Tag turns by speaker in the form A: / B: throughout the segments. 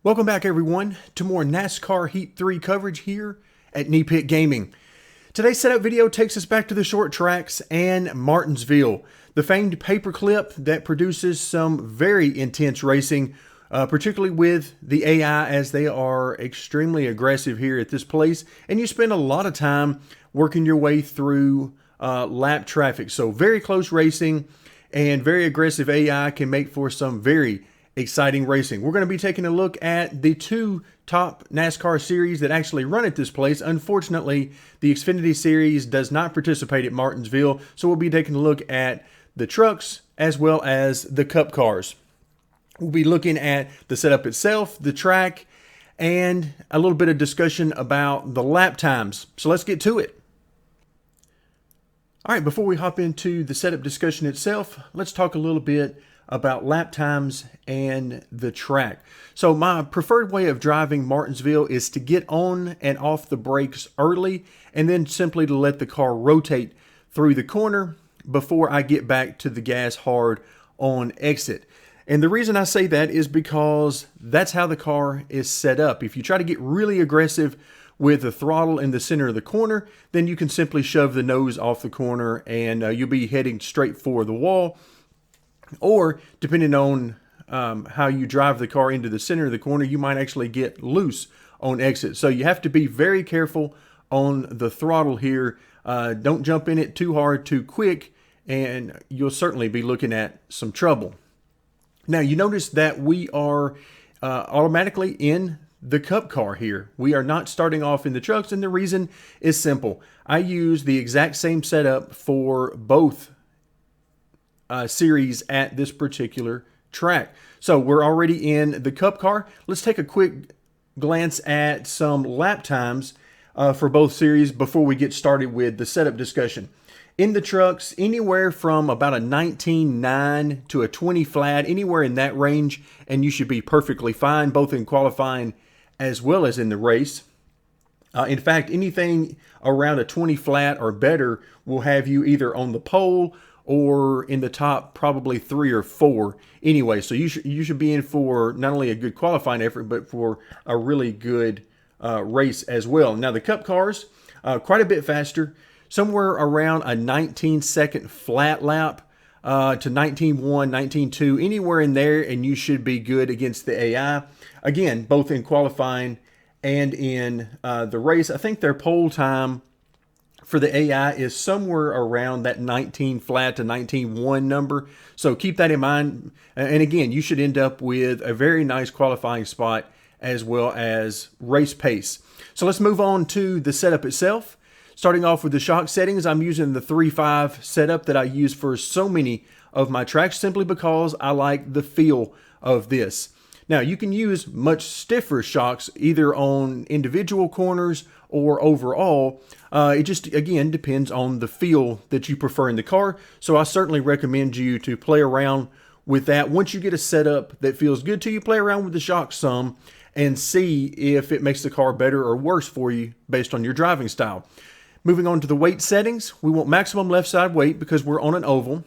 A: Welcome back everyone to more NASCAR Heat 3 coverage here at Knee Pit Gaming. Today's setup video takes us back to the short tracks and Martinsville, the famed paperclip that produces some very intense racing, particularly with the AI, as they are extremely aggressive here at this place, and you spend a lot of time working your way through lap traffic. So very close racing and very aggressive AI can make for some very exciting racing. We're going to be taking a look at the two top NASCAR series that actually run at this place. Unfortunately, the Xfinity series does not participate at Martinsville, so we'll be taking a look at the trucks as well as the cup cars. We'll be looking at the setup itself, the track, and a little bit of discussion about the lap times. So let's get to it. All right, before we hop into the setup discussion itself, let's talk a little bit about lap times and the track. So my preferred way of driving Martinsville is to get on and off the brakes early and then simply to let the car rotate through the corner before I get back to the gas hard on exit. And the reason I say that is because that's how the car is set up. If you try to get really aggressive with the throttle in the center of the corner, then you can simply shove the nose off the corner and you'll be heading straight for the wall. Or depending on how you drive the car into the center of the corner, you might actually get loose on exit. So you have to be very careful on the throttle here. Don't jump in it too hard, too quick, and you'll certainly be looking at some trouble. Now you notice that we are automatically in the cup car here. We are not starting off in the trucks, and the reason is simple. I use the exact same setup for both series at this particular track. So we're already in the cup car. Let's take a quick glance at some lap times for both series before we get started with the setup discussion. In the trucks, anywhere from about a 19.9 to a 20 flat, anywhere in that range, and you should be perfectly fine, both in qualifying as well as in the race. In fact, anything around a 20 flat or better will have you either on the pole or in the top probably 3 or 4 anyway. So you should be in for not only a good qualifying effort, but for a really good race as well. Now the cup cars, quite a bit faster, somewhere around a 19-second flat lap to 19.1, 19.2, anywhere in there, and you should be good against the AI. Again, both in qualifying and in the race. I think their pole time for the AI is somewhere around that 19 flat to 19.1 number. So keep that in mind. And again, you should end up with a very nice qualifying spot as well as race pace. So let's move on to the setup itself. Starting off with the shock settings, I'm using the 3.5 setup that I use for so many of my tracks simply because I like the feel of this. Now you can use much stiffer shocks either on individual corners or overall. It just, again, depends on the feel that you prefer in the car. So I certainly recommend you to play around with that. Once you get a setup that feels good to you, play around with the shocks some and see if it makes the car better or worse for you based on your driving style. Moving on to the weight settings, we want maximum left side weight because we're on an oval.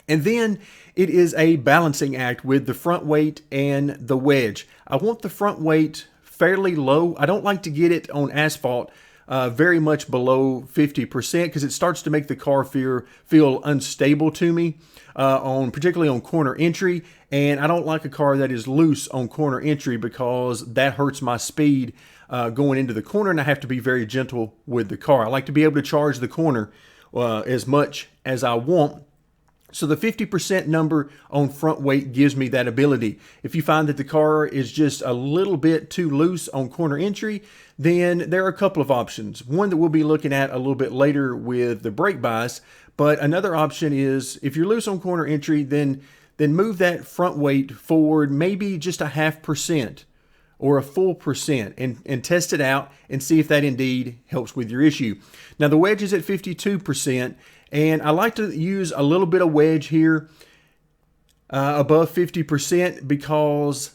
A: And then it is a balancing act with the front weight and the wedge. I want the front weight fairly low. I don't like to get it on asphalt very much below 50% because it starts to make the car feel unstable to me, particularly on corner entry. And I don't like a car that is loose on corner entry because that hurts my speed going into the corner, and I have to be very gentle with the car. I like to be able to charge the corner as much as I want. So the 50% number on front weight gives me that ability. If you find that the car is just a little bit too loose on corner entry, then there are a couple of options. One that we'll be looking at a little bit later with the brake bias, but another option is if you're loose on corner entry, then move that front weight forward maybe just a 0.5% or a full percent and test it out and see if that indeed helps with your issue. Now the wedge is at 52%. And I like to use a little bit of wedge here above 50% because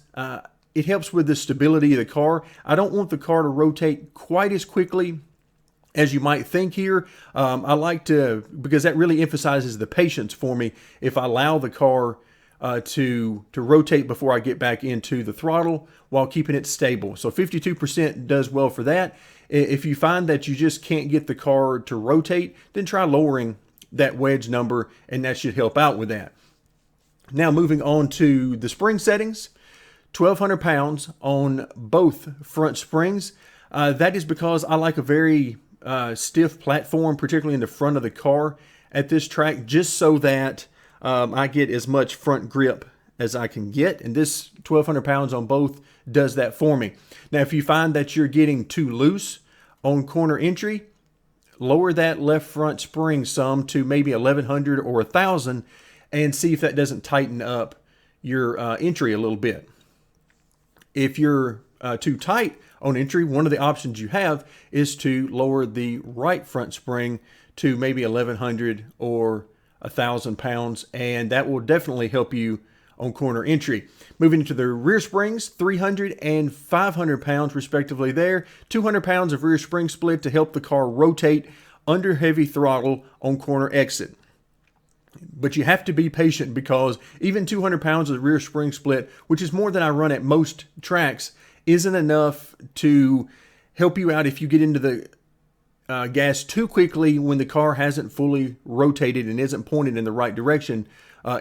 A: it helps with the stability of the car. I don't want the car to rotate quite as quickly as you might think here. I like to, because that really emphasizes the patience for me. If I allow the car to rotate before I get back into the throttle while keeping it stable. So 52% does well for that. If you find that you just can't get the car to rotate, then try lowering that wedge number, and that should help out with that. Now moving on to the spring settings, 1,200 pounds on both front springs. That is because I like a very stiff platform, particularly in the front of the car at this track, just so that I get as much front grip as I can get. And this 1,200 pounds on both does that for me. Now, if you find that you're getting too loose on corner entry, lower that left front spring some to maybe 1,100 or 1,000 and see if that doesn't tighten up your entry a little bit. If you're too tight on entry, one of the options you have is to lower the right front spring to maybe 1,100 or 1,000 pounds, and that will definitely help you on corner entry. Moving to the rear springs, 300 and 500 pounds respectively there. 200 pounds of rear spring split to help the car rotate under heavy throttle on corner exit. But you have to be patient, because even 200 pounds of rear spring split, which is more than I run at most tracks, isn't enough to help you out if you get into the gas too quickly when the car hasn't fully rotated and isn't pointed in the right direction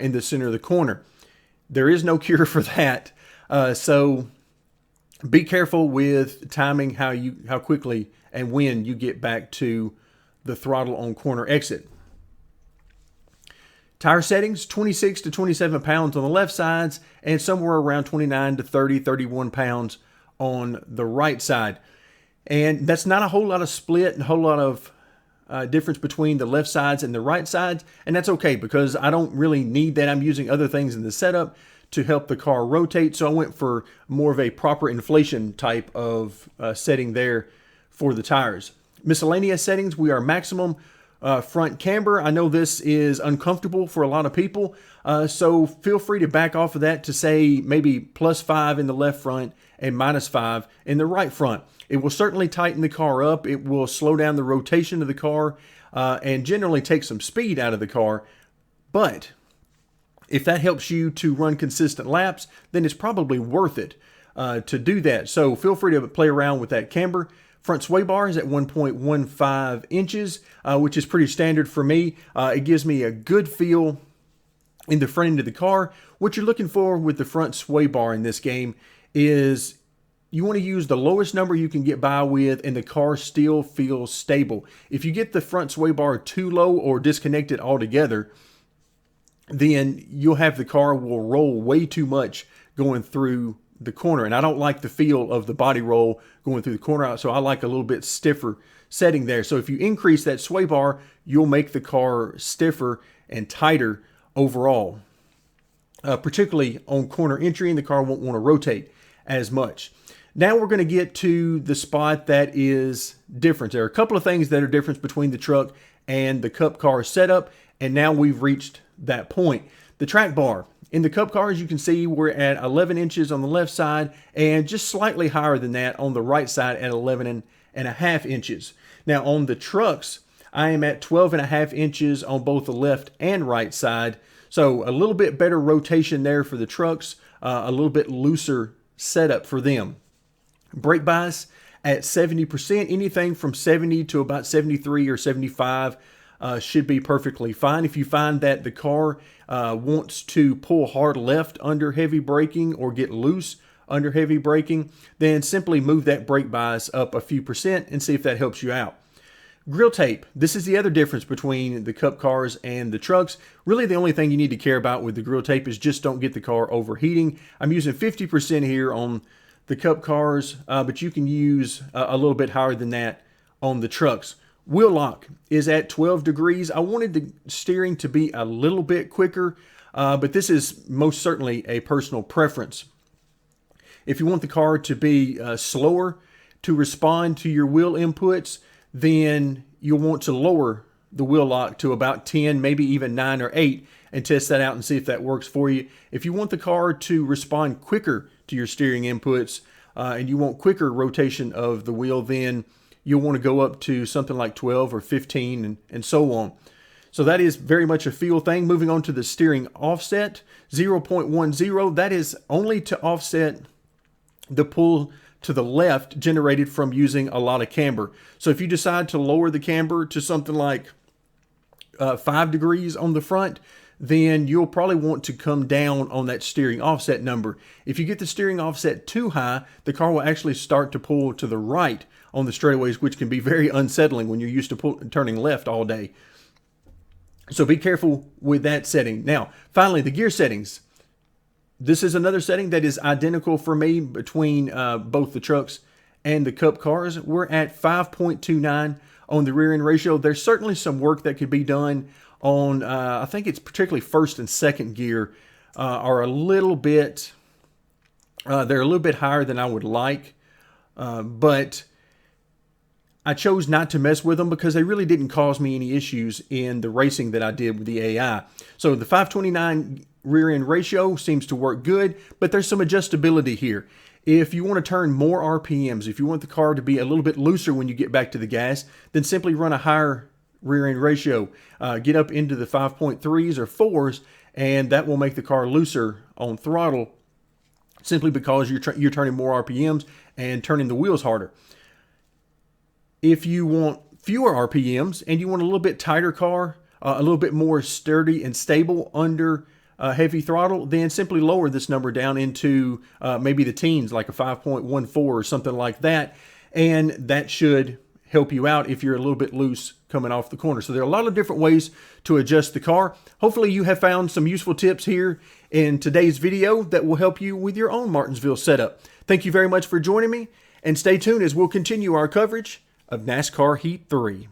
A: in the center of the corner. There is no cure for that. So be careful with timing how quickly and when you get back to the throttle on corner exit. Tire settings, 26 to 27 pounds on the left sides and somewhere around 29 to 30, 31 pounds on the right side. And that's not a whole lot of split and a whole lot of difference between the left sides and the right sides. And that's okay, because I don't really need that. I'm using other things in the setup to help the car rotate. So I went for more of a proper inflation type of setting there for the tires. Miscellaneous settings, we are maximum front camber. I know this is uncomfortable for a lot of people, so feel free to back off of that to say maybe +5 in the left front and -5 in the right front. It will certainly tighten the car up. It will slow down the rotation of the car and generally take some speed out of the car. But if that helps you to run consistent laps, then it's probably worth it to do that. So feel free to play around with that camber. Front sway bar is at 1.15 inches, which is pretty standard for me. It gives me a good feel in the front end of the car. What you're looking for with the front sway bar in this game is you want to use the lowest number you can get by with, and the car still feels stable. If you get the front sway bar too low or disconnect it altogether, then you'll have the car will roll way too much going through the corner. And I don't like the feel of the body roll going through the corner, so I like a little bit stiffer setting there. So if you increase that sway bar, you'll make the car stiffer and tighter overall, particularly on corner entry, and the car won't want to rotate as much. Now we're going to get to the spot that is different. There are a couple of things that are different between the truck and the Cup car setup, and now we've reached that point. The track bar. In the Cup cars, you can see we're at 11 inches on the left side and just slightly higher than that on the right side at 11.5 inches. Now on the trucks, I am at 12.5 inches on both the left and right side. So a little bit better rotation there for the trucks, a little bit looser setup for them. Brake bias at 70%, anything from 70 to about 73 or 75 should be perfectly fine. If you find that the car wants to pull hard left under heavy braking or get loose under heavy braking, then simply move that brake bias up a few percent and see if that helps you out. Grill tape. This is the other difference between the Cup cars and the trucks. Really the only thing you need to care about with the grill tape is just don't get the car overheating. I'm using 50% here on the Cup cars, but you can use a little bit higher than that on the trucks. Wheel lock is at 12 degrees. I wanted the steering to be a little bit quicker, but this is most certainly a personal preference. If you want the car to be slower to respond to your wheel inputs, then you'll want to lower the wheel lock to about 10, maybe even 9 or 8, and test that out and see if that works for you. If you want the car to respond quicker to your steering inputs and you want quicker rotation of the wheel, then you'll want to go up to something like 12 or 15 and so on. So that is very much a feel thing. Moving on to the steering offset, 0.10. That is only to offset the pull to the left generated from using a lot of camber. So if you decide to lower the camber to something like 5 degrees on the front, then you'll probably want to come down on that steering offset number. If you get the steering offset too high, the car will actually start to pull to the right on the straightaways, which can be very unsettling when you're used to turning left all day. So be careful with that setting. Now, finally, the gear settings. This is another setting that is identical for me between both the trucks and the Cup cars. We're at 5.29 on the rear end ratio. There's certainly some work that could be done on, I think it's particularly first and second gear are a little bit, they're a little bit higher than I would like, but I chose not to mess with them because they really didn't cause me any issues in the racing that I did with the AI. So the 529 rear end ratio seems to work good, but there's some adjustability here. If you want to turn more RPMs, if you want the car to be a little bit looser when you get back to the gas, then simply run a higher rear end ratio. Get up into the 5.3s or 4s, and that will make the car looser on throttle simply because you're turning more RPMs and turning the wheels harder. If you want fewer RPMs and you want a little bit tighter car, a little bit more sturdy and stable under heavy throttle, then simply lower this number down into maybe the teens, like a 5.14 or something like that. And that should help you out if you're a little bit loose coming off the corner. So there are a lot of different ways to adjust the car. Hopefully you have found some useful tips here in today's video that will help you with your own Martinsville setup. Thank you very much for joining me, and stay tuned as we'll continue our coverage of NASCAR Heat 3.